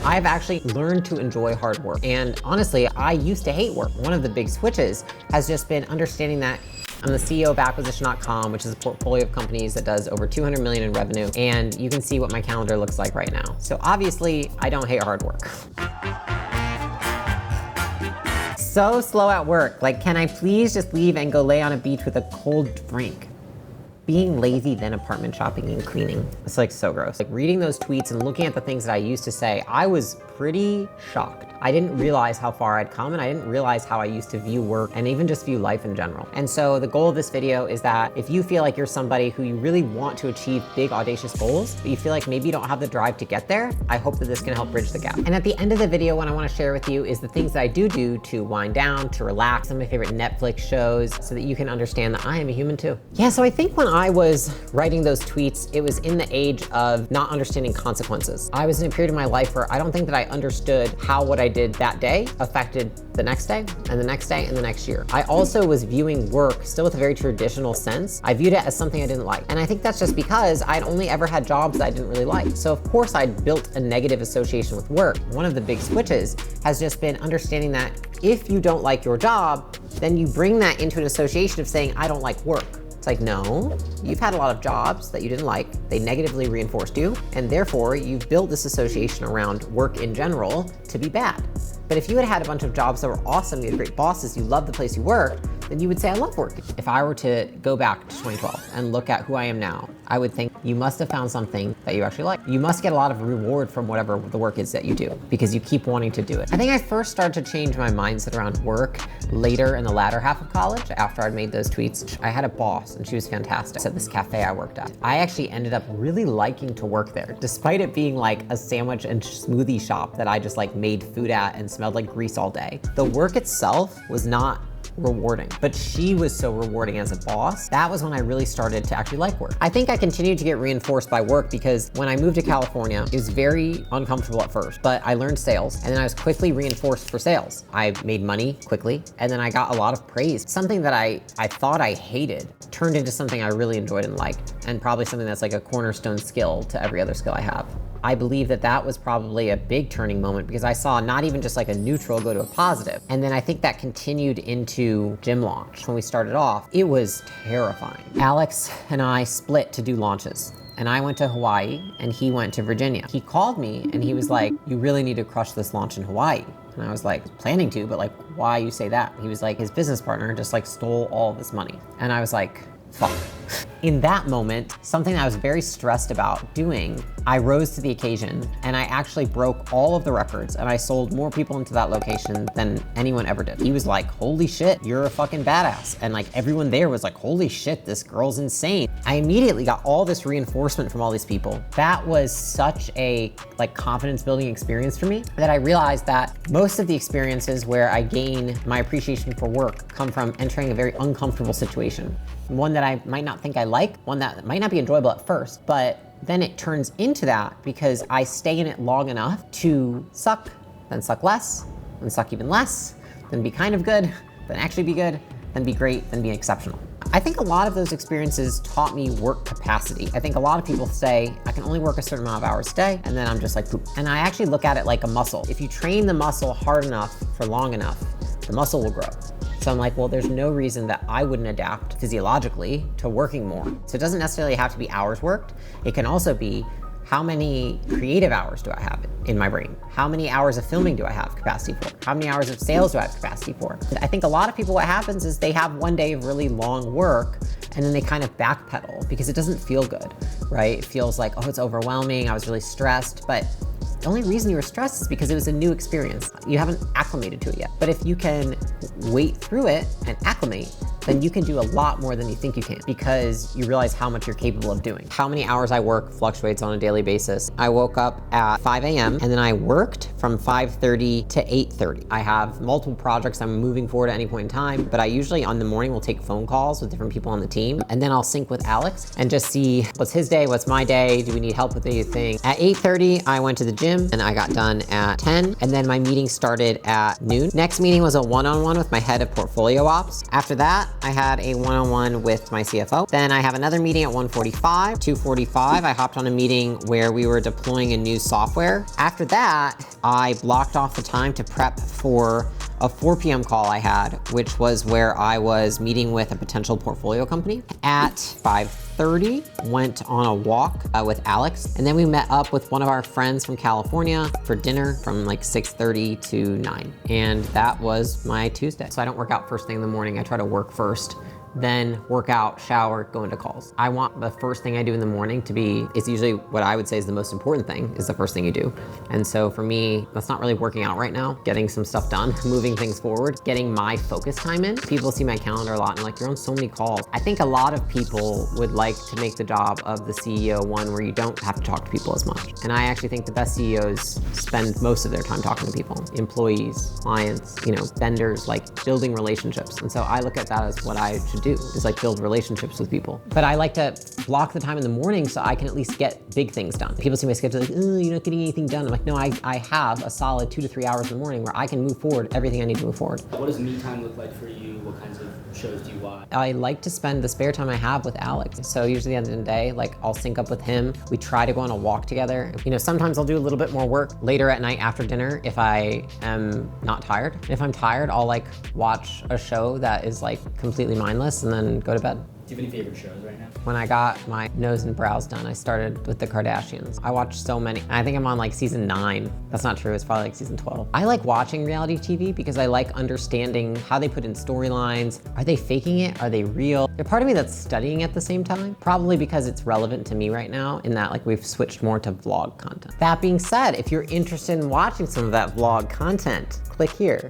I've actually learned to enjoy hard work. And honestly, I used to hate work. One of the big switches has just been understanding that I'm the CEO of acquisition.com, which is a portfolio of companies that does over 200 million in revenue. And you can see what my calendar looks like right now. So obviously, I don't hate hard work. So slow at work. Like, can I please just leave and go lay on a beach with a cold drink? Being lazy, then apartment shopping and cleaning. It's like so gross. Like reading those tweets and looking at the things that I used to say, I was pretty shocked. I didn't realize how far I'd come, and I didn't realize how I used to view work and even just view life in general. And so the goal of this video is that if you feel like you're somebody who you really want to achieve big, audacious goals, but you feel like maybe you don't have the drive to get there, I hope that this can help bridge the gap. And at the end of the video, what I wanna share with you is the things that I do to wind down, to relax, some of my favorite Netflix shows, so that you can understand that I am a human too. Yeah, so I think when I was writing those tweets, it was in the age of not understanding consequences. I was in a period of my life where I don't think that I understood how what I did that day affected the next day and the next day and the next year. I also was viewing work still with a very traditional sense. I viewed it as something I didn't like. And I think that's just because I'd only ever had jobs that I didn't really like. So of course I'd built a negative association with work. One of the big switches has just been understanding that if you don't like your job, then you bring that into an association of saying, I don't like work. It's like, no, you've had a lot of jobs that you didn't like. They negatively reinforced you. And therefore you've built this association around work in general to be bad. But if you had had a bunch of jobs that were awesome, you had great bosses, you loved the place you worked, then you would say, I love work. If I were to go back to 2012 and look at who I am now, I would think you must have found something that you actually like. You must get a lot of reward from whatever the work is that you do because you keep wanting to do it. I think I first started to change my mindset around work later in the latter half of college after I'd made those tweets. I had a boss and she was fantastic at this cafe I worked at. I actually ended up really liking to work there, despite it being like a sandwich and smoothie shop that I just like made food at and smelled like grease all day. The work itself was not rewarding, but she was so rewarding as a boss. That was when I really started to actually like work. I think I continued to get reinforced by work because when I moved to California, it was very uncomfortable at first, but I learned sales and then I was quickly reinforced for sales. I made money quickly and then I got a lot of praise. Something that I thought I hated turned into something I really enjoyed and liked, and probably something that's like a cornerstone skill to every other skill I have. I believe that that was probably a big turning moment because I saw not even just like a neutral go to a positive. And then I think that continued into gym launch. When we started off, it was terrifying. Alex and I split to do launches. And I went to Hawaii and he went to Virginia. He called me and he was like, you really need to crush this launch in Hawaii. And I was like, planning to, but like, why you say that? He was like, his business partner just like stole all this money. And I was like, fuck. In that moment, something that I was very stressed about doing, I rose to the occasion and I actually broke all of the records and I sold more people into that location than anyone ever did. He was like, holy shit, you're a fucking badass. And like everyone there was like, holy shit, this girl's insane. I immediately got all this reinforcement from all these people. That was such a like confidence building experience for me that I realized that most of the experiences where I gain my appreciation for work come from entering a very uncomfortable situation. One that I might not think I like, one that might not be enjoyable at first, but then it turns into that because I stay in it long enough to suck, then suck less, then suck even less, then be kind of good, then actually be good, then be great, then be exceptional. I think a lot of those experiences taught me work capacity. I think a lot of people say, I can only work a certain amount of hours a day, and then I'm just like poop. And I actually look at it like a muscle. If you train the muscle hard enough for long enough, the muscle will grow. So I'm like, well, there's no reason that I wouldn't adapt physiologically to working more. So it doesn't necessarily have to be hours worked. It can also be how many creative hours do I have in my brain? How many hours of filming do I have capacity for? How many hours of sales do I have capacity for? I think a lot of people, what happens is they have one day of really long work and then they kind of backpedal because it doesn't feel good, right? It feels like, oh, it's overwhelming. I was really stressed, but the only reason you were stressed is because it was a new experience. You haven't acclimated to it yet. But if you can wait through it and acclimate, then you can do a lot more than you think you can because you realize how much you're capable of doing. How many hours I work fluctuates on a daily basis. I woke up at 5 a.m. and then I worked from 5:30 to 8:30. I have multiple projects I'm moving forward at any point in time, but I usually on the morning will take phone calls with different people on the team, and then I'll sync with Alex and just see what's his day, what's my day, do we need help with anything. At 8:30, I went to the gym and I got done at 10, and then my meeting started at noon. Next meeting was a one-on-one with my head of portfolio ops. After that, I had a one-on-one with my CFO. Then I have another meeting at 1:45. 2:45, I hopped on a meeting where we were deploying a new software. After that, I blocked off the time to prep for a 4 p.m. call I had, which was where I was meeting with a potential portfolio company. At 5:30, went on a walk with Alex, and then we met up with one of our friends from California for dinner from like 6:30 to 9. And that was my Tuesday. So I don't work out first thing in the morning. I try to work first, then work out, shower, go into calls. I want the first thing I do in the morning to be, it's usually what I would say is the most important thing, is the first thing you do. And so for me, that's not really working out right now, getting some stuff done, moving things forward, getting my focus time in. People see my calendar a lot and like, you're on so many calls. I think a lot of people would like to make the job of the CEO one where you don't have to talk to people as much. And I actually think the best CEOs spend most of their time talking to people, employees, clients, vendors, like building relationships. And so I look at that as what I should do, is like build relationships with people. But I like to block the time in the morning so I can at least get big things done. People see my schedule like, oh, you're not getting anything done. I'm like, no, I have a solid 2 to 3 hours in the morning where I can move forward everything I need to move forward. What does me time look like for you? What kinds of shows do you watch? I like to spend the spare time I have with Alex. So usually at the end of the day, like I'll sync up with him. We try to go on a walk together. Sometimes I'll do a little bit more work later at night after dinner if I am not tired. If I'm tired, I'll like watch a show that is like completely mindless and then go to bed. Do you have any favorite shows right now? When I got my nose and brows done, I started with the Kardashians. I watched so many. I think I'm on like season 9. That's not true, it's probably like season 12. I like watching reality TV because I like understanding how they put in storylines. Are they faking it? Are they real? There's part of me that's studying at the same time, probably because it's relevant to me right now in that like we've switched more to vlog content. That being said, if you're interested in watching some of that vlog content, click here.